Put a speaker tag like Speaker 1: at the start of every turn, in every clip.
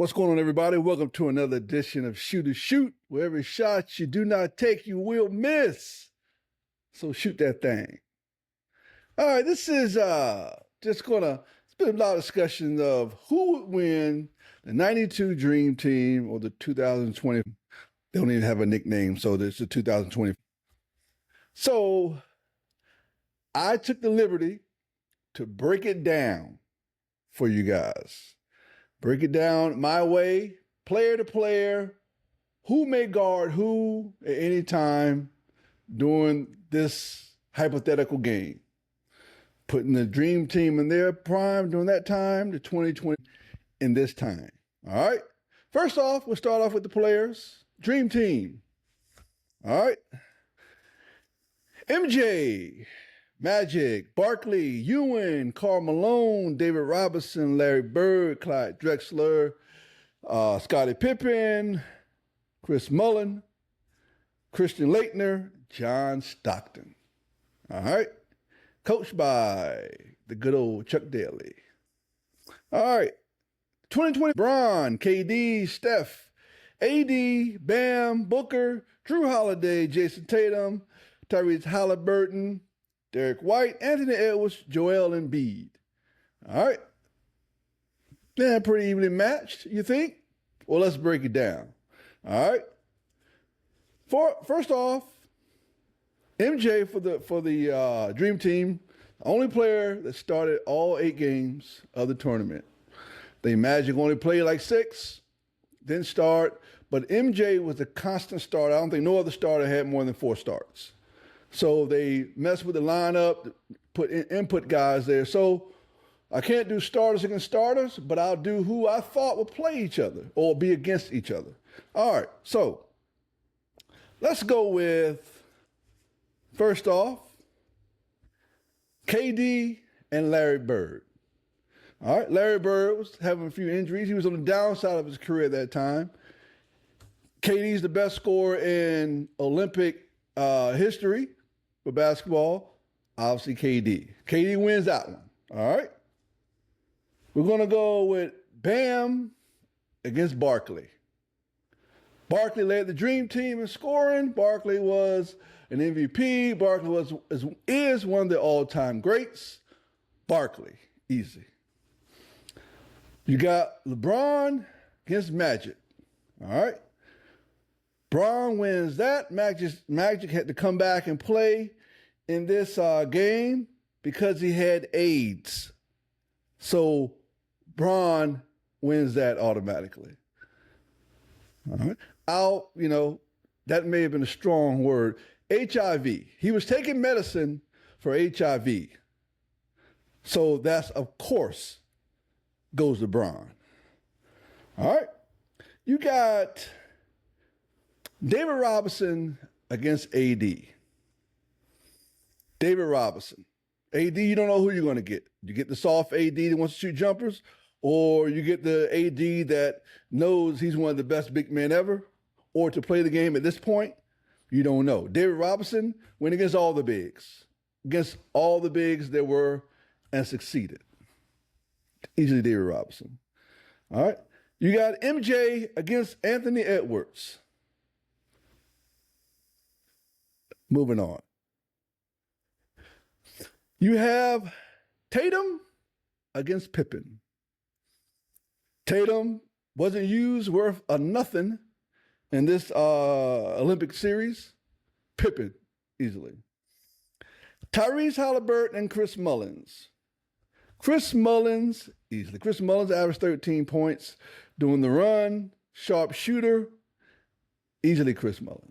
Speaker 1: What's going on, everybody? Welcome to another edition of Shoot to Shoot, where every shot you do not take, you will miss. So shoot that thing. All right, this is just gonna. It's been a lot of discussion of who would win the '92 Dream Team or the 2020. They don't even have a nickname, so there's the 2020. So I took the liberty to break it down for you guys. Break it down my way, player to player, who may guard who at any time during this hypothetical game. Putting the Dream Team in their prime during that time, the 2020 in this time. All right. First off, we'll start off with the players. Dream Team. All right. MJ, Magic, Barkley, Ewing, Karl Malone, David Robinson, Larry Bird, Clyde Drexler, Scottie Pippen, Chris Mullin, Christian Laettner, John Stockton. All right. Coached by the good old Chuck Daly. All right. 2020, Bron, KD, Steph, AD, Bam, Booker, Drew Holiday, Jason Tatum, Tyrese Halliburton, Derek White, Anthony Edwards, Joel Embiid. All right. Yeah, pretty evenly matched, you think? Well, let's break it down. All right. First off, MJ for the Dream Team, only player that started all 8 games of the tournament. The Magic only played like 6, didn't start, but MJ was a constant starter. I don't think no other starter had more than 4 starts. So they messed with the lineup, put input guys there. So I can't do starters against starters, but I'll do who I thought would play each other or be against each other. All right, so let's go with, first off, KD and Larry Bird. All right, Larry Bird was having a few injuries. He was on the downside of his career at that time. KD's the best scorer in Olympic history for basketball. Obviously, KD. KD wins that one. All right. We're going to go with Bam against Barkley. Barkley led the Dream Team in scoring. Barkley was an MVP. Barkley is one of the all-time greats. Barkley, easy. You got LeBron against Magic. All right. Bron wins that. Magic had to come back and play in this game because he had AIDS. So Bron wins that automatically. All right. That may have been a strong word. HIV. He was taking medicine for HIV. So that's, of course, goes to Bron. All right. You got David Robinson against AD. David Robinson. AD, you don't know who you're going to get. You get the soft AD that wants to shoot jumpers, or you get the AD that knows he's one of the best big men ever, or to play the game at this point, you don't know. David Robinson went against all the bigs. Against all the bigs there were and succeeded. Easily David Robinson. All right. You got MJ against Anthony Edwards. Moving on. You have Tatum against Pippen. Tatum wasn't used worth a nothing in this Olympic series. Pippen, easily. Tyrese Halliburton and Chris Mullins. Chris Mullins, easily. Chris Mullins averaged 13 points during the run. Sharp shooter, easily Chris Mullins.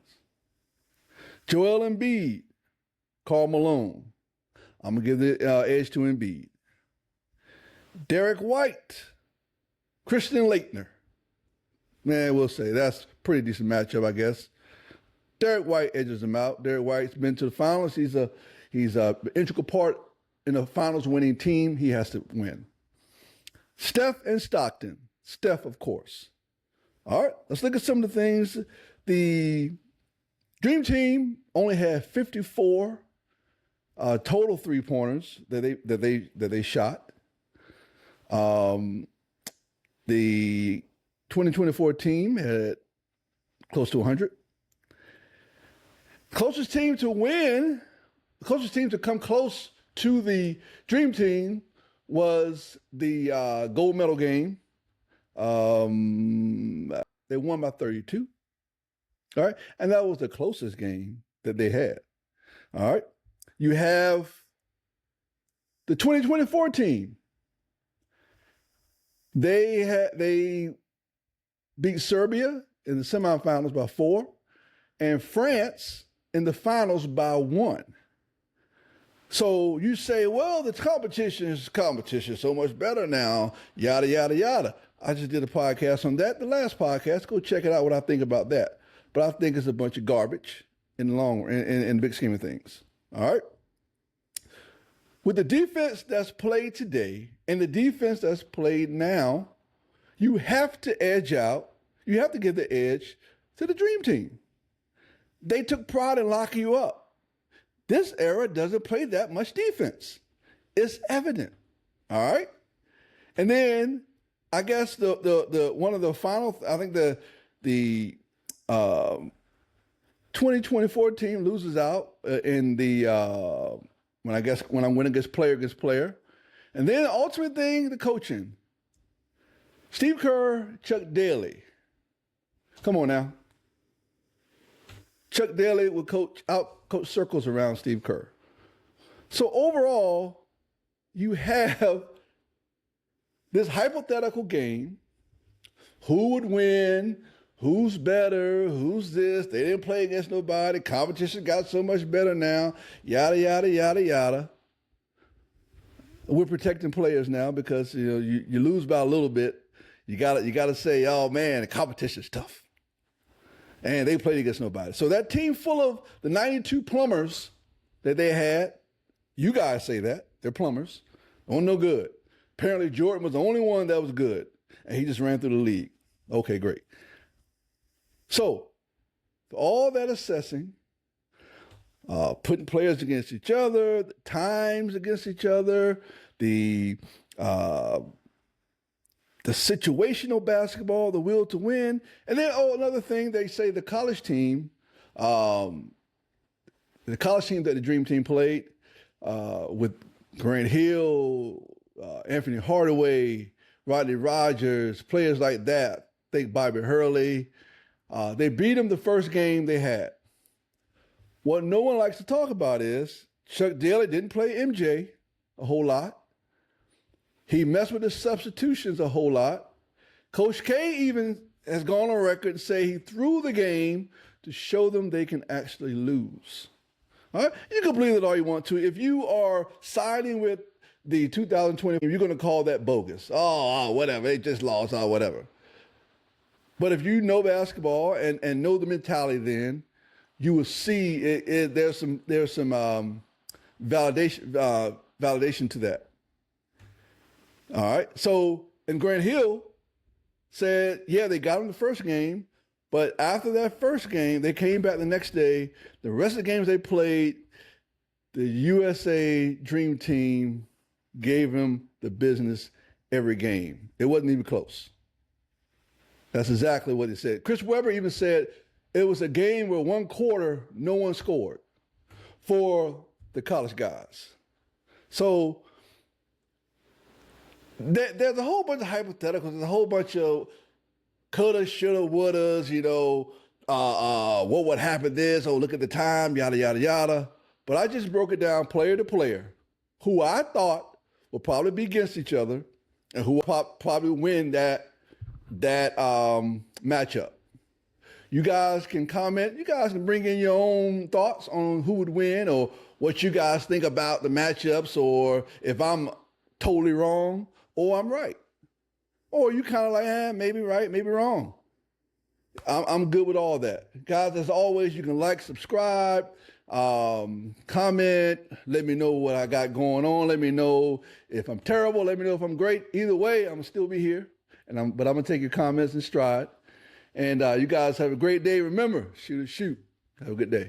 Speaker 1: Joel Embiid, Karl Malone. I'm going to give the edge to Embiid. Derek White, Christian Laettner. Man, we'll say that's a pretty decent matchup, I guess. Derek White edges him out. Derek White's been to the finals. He's a integral part in a finals winning team. He has to win. Steph and Stockton. Steph, of course. All right, let's look at some of the things. The Dream Team only had 54 total 3-pointers that they shot. The 2024 team had close to 100. Closest team to win, the closest team to come close to the Dream Team was the gold medal game. They won by 32. All right. And that was the closest game that they had. All right. You have the 2024 team. They beat Serbia in the semifinals by 4 and France in the finals by 1. So you say, well, the competition is so much better now, yada, yada, yada. I just did a podcast on that, the last podcast. Go check it out, what I think about that. But I think it's a bunch of garbage in the big scheme of things. All right? With the defense that's played today and the defense that's played now, you have to edge out. You have to give the edge to the Dream Team. They took pride in locking you up. This era doesn't play that much defense. It's evident. All right? And then I guess the one of the final, I think the 2024 team loses out in the when I win against player. And then the ultimate thing, the coaching. Steve Kerr, Chuck Daly. Come on now. Chuck Daly would coach circles around Steve Kerr. So overall, you have this hypothetical game. Who would win? Who's better? Who's this? They didn't play against nobody. Competition got so much better now. Yada, yada, yada, yada. We're protecting players now because you lose by a little bit. You gotta say, oh man, the competition's tough. And they played against nobody. So that team full of the 92 plumbers that they had, you guys say that, they're plumbers, no good. Apparently Jordan was the only one that was good, and he just ran through the league. Okay, great. So all that assessing, putting players against each other, the times against each other, the situational basketball, the will to win. And then, another thing, they say the college team that the Dream Team played with Grant Hill, Anthony Hardaway, Rodney Rogers, players like that, think Bobby Hurley. They beat them the first game they had. What no one likes to talk about is Chuck Daly didn't play MJ a whole lot. He messed with the substitutions a whole lot. Coach K even has gone on record and say he threw the game to show them they can actually lose. All right? You can believe it all you want to. If you are siding with the 2020, you're going to call that bogus. Oh, whatever. They just lost, whatever. But if you know basketball and know the mentality, then you will see there's some validation to that. All right. So, and Grant Hill said, yeah, they got him the first game, but after that first game, they came back the next day. The rest of the games they played, the USA Dream Team gave him the business every game. It wasn't even close. That's exactly what he said. Chris Webber even said it was a game where one quarter, no one scored for the college guys. So there's a whole bunch of hypotheticals. There's a whole bunch of coulda, shoulda, wouldas, what would happen this? Oh, look at the time, yada, yada, yada. But I just broke it down player to player, who I thought would probably be against each other and who will probably win that matchup. You guys can comment. You guys can bring in your own thoughts on who would win or what you guys think about the matchups, or if I'm totally wrong or I'm right. Or you kind of like, maybe right, maybe wrong. I'm good with all that. Guys, as always, you can like, subscribe, comment, let me know what I got going on. Let me know if I'm terrible. Let me know if I'm great. Either way, I'm going to still be here. But I'm going to take your comments in stride. And you guys have a great day. Remember, shoot or shoot. Have a good day.